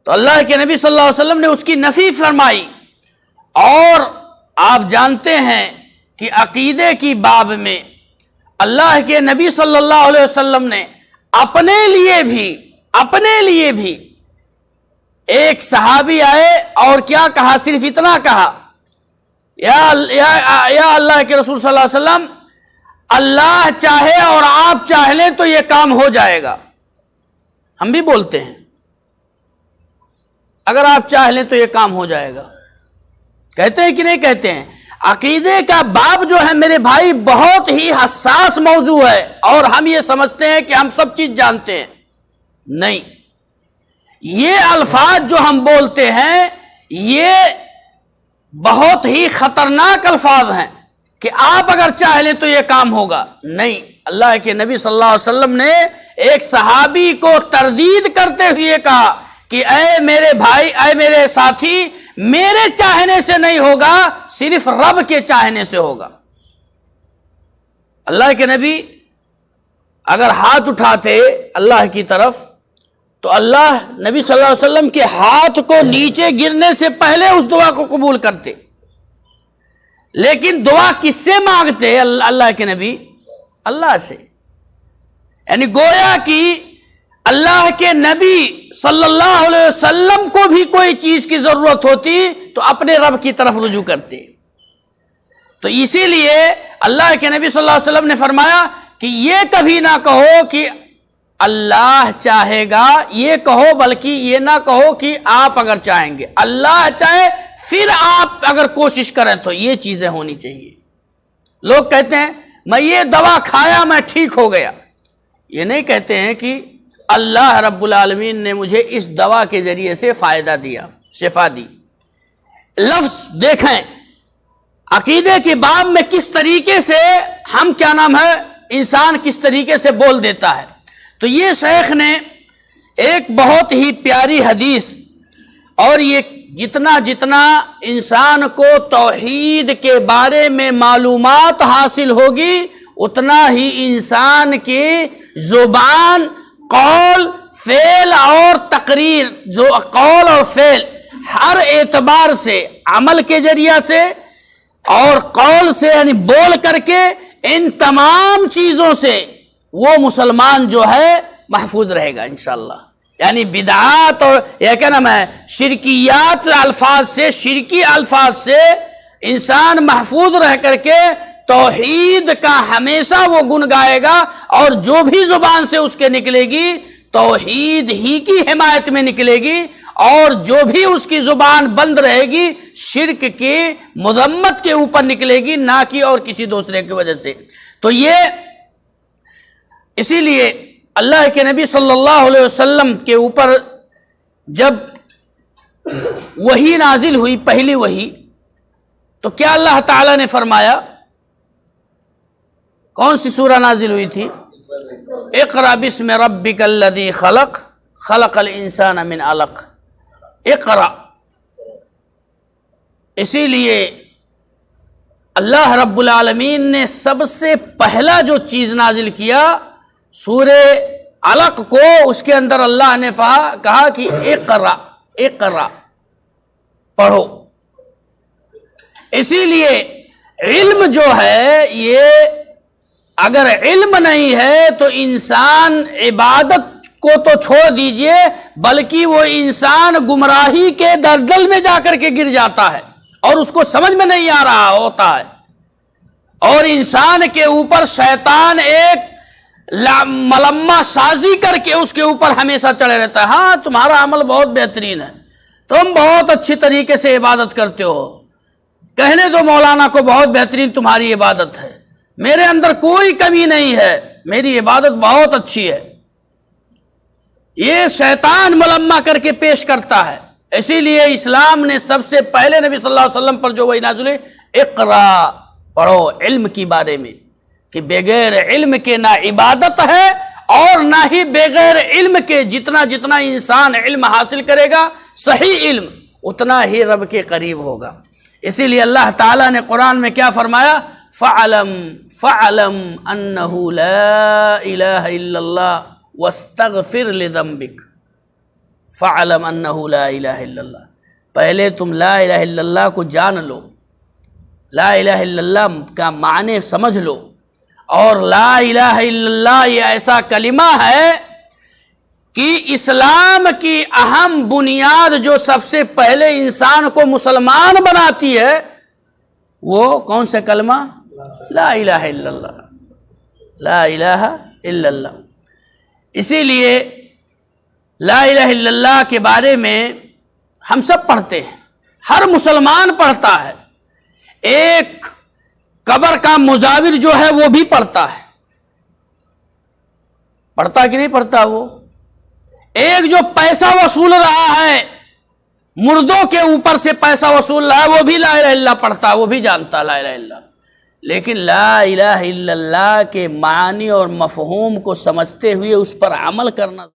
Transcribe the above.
تو اللہ کے نبی صلی اللہ علیہ وسلم نے اس کی نفی فرمائی۔ اور آپ جانتے ہیں کہ عقیدے کی باب میں اللہ کے نبی صلی اللہ علیہ وسلم نے اپنے لیے بھی ایک صحابی آئے اور کیا کہا، صرف اتنا کہا، یا اللہ کے رسول صلی اللہ علیہ وسلم، اللہ چاہے اور آپ چاہ لیں تو یہ کام ہو جائے گا۔ ہم بھی بولتے ہیں اگر آپ چاہ لیں تو یہ کام ہو جائے گا، کہتے ہیں کہ نہیں کہتے ہیں؟ عقیدے کا باب جو ہے میرے بھائی بہت ہی حساس موضوع ہے، اور ہم یہ سمجھتے ہیں کہ ہم سب چیز جانتے ہیں۔ نہیں، یہ الفاظ جو ہم بولتے ہیں یہ بہت ہی خطرناک الفاظ ہیں کہ آپ اگر چاہ لیں تو یہ کام ہوگا۔ نہیں، اللہ کے نبی صلی اللہ علیہ وسلم نے ایک صحابی کو تردید کرتے ہوئے کہا کہ اے میرے بھائی، اے میرے ساتھی، میرے چاہنے سے نہیں ہوگا، صرف رب کے چاہنے سے ہوگا۔ اللہ کے نبی اگر ہاتھ اٹھاتے اللہ کی طرف تو اللہ نبی صلی اللہ علیہ وسلم کے ہاتھ کو نیچے گرنے سے پہلے اس دعا کو قبول کرتے، لیکن دعا کس سے مانگتے اللہ کے نبی؟ اللہ سے۔ یعنی گویا کہ اللہ کے نبی صلی اللہ علیہ وسلم کو بھی کوئی چیز کی ضرورت ہوتی تو اپنے رب کی طرف رجوع کرتے۔ تو اسی لیے اللہ کے نبی صلی اللہ علیہ وسلم نے فرمایا کہ یہ کبھی نہ کہو کہ اللہ چاہے گا، یہ کہو، بلکہ یہ نہ کہو کہ آپ اگر چاہیں گے، اللہ چاہے پھر آپ اگر کوشش کریں تو یہ چیزیں ہونی چاہیے۔ لوگ کہتے ہیں میں یہ دوا کھایا میں ٹھیک ہو گیا، یہ نہیں کہتے ہیں کہ اللہ رب العالمین نے مجھے اس دوا کے ذریعے سے فائدہ دیا، شفا دی۔ لفظ دیکھیں عقیدے کے باب میں کس طریقے سے ہم کیا نام ہے انسان کس طریقے سے بول دیتا ہے۔ تو یہ شیخ نے ایک بہت ہی پیاری حدیث، اور یہ جتنا انسان کو توحید کے بارے میں معلومات حاصل ہوگی اتنا ہی انسان کی زبان، قول، فعل اور تقریر، جو قول اور فعل ہر اعتبار سے، عمل کے ذریعہ سے اور قول سے یعنی بول کر کے، ان تمام چیزوں سے وہ مسلمان جو ہے محفوظ رہے گا انشاءاللہ۔ یعنی بدعات اور یہ کیا نام ہے شرکیات الفاظ سے، شرکی الفاظ سے انسان محفوظ رہ کر کے توحید کا ہمیشہ وہ گن گائے گا، اور جو بھی زبان سے اس کے نکلے گی توحید ہی کی حمایت میں نکلے گی، اور جو بھی اس کی زبان بند رہے گی شرک کی مذمت کے اوپر نکلے گی، نہ کہ اور کسی دوسرے کی وجہ سے۔ تو یہ اسی لیے اللہ کے نبی صلی اللہ علیہ وسلم کے اوپر جب وحی نازل ہوئی، پہلی وحی، تو کیا اللہ تعالی نے فرمایا؟ کون سی سورہ نازل ہوئی تھی؟ اقرأ بسم ربک الذی خلق، خلق الانسان من علق۔ اقرأ، اسی لیے اللہ رب العالمین نے سب سے پہلا جو چیز نازل کیا سورہ علق کو، اس کے اندر اللہ نے کہا کہ اقرأ، اقرأ، پڑھو۔ اسی لیے علم جو ہے یہ اگر علم نہیں ہے تو انسان عبادت کو تو چھوڑ دیجئے، بلکہ وہ انسان گمراہی کے دلدل میں جا کر کے گر جاتا ہے اور اس کو سمجھ میں نہیں آ رہا ہوتا ہے، اور انسان کے اوپر شیطان ایک ملمہ سازی کر کے اس کے اوپر ہمیشہ چڑھے رہتا ہے۔ ہاں تمہارا عمل بہت بہترین ہے، تم بہت اچھی طریقے سے عبادت کرتے ہو، کہنے دو مولانا کو بہت بہترین تمہاری عبادت ہے، میرے اندر کوئی کمی نہیں ہے، میری عبادت بہت اچھی ہے۔ یہ شیطان ملمہ کر کے پیش کرتا ہے۔ اسی لیے اسلام نے سب سے پہلے نبی صلی اللہ علیہ وسلم پر جو وحی نازل ہوئی، اقرا، پڑھو، علم کی بارے میں، کہ بغیر علم کے نہ عبادت ہے اور نہ ہی بغیر علم کے جتنا انسان علم حاصل کرے گا، صحیح علم، اتنا ہی رب کے قریب ہوگا۔ اسی لیے اللہ تعالیٰ نے قرآن میں کیا فرمایا؟ فَعْلَمْ أَنَّهُ لَا إِلَهَ إِلَّا اللَّهُ وَاسْتَغْفِرْ لِذَنبِكَ۔ فَعْلَمْ أَنَّهُ لَا إِلَهَ إِلَّا اللَّهِ، پہلے تم لا الہ الا اللہ کو جان لو، لا الہ الا اللہ کا معنی سمجھ لو، اور لا الہ الا اللہ یہ ایسا کلمہ ہے کہ اسلام کی اہم بنیاد جو سب سے پہلے انسان کو مسلمان بناتی ہے وہ کون سا کلمہ؟ لا الہ الا اللہ، لا الہ الا اللہ۔ اسی لیے لا الہ الا اللہ کے بارے میں ہم سب پڑھتے ہیں، ہر مسلمان پڑھتا ہے، ایک قبر کا مزاور جو ہے وہ بھی پڑھتا ہے، پڑھتا کہ نہیں پڑھتا؟ وہ ایک جو پیسہ وصول رہا ہے، مردوں کے اوپر سے پیسہ وصول رہا ہے، وہ بھی لا الہ الا اللہ پڑھتا ہے، وہ بھی جانتا لا الہ الا اللہ۔ لیکن لا الہ الا اللہ کے معنی اور مفہوم کو سمجھتے ہوئے اس پر عمل کرنا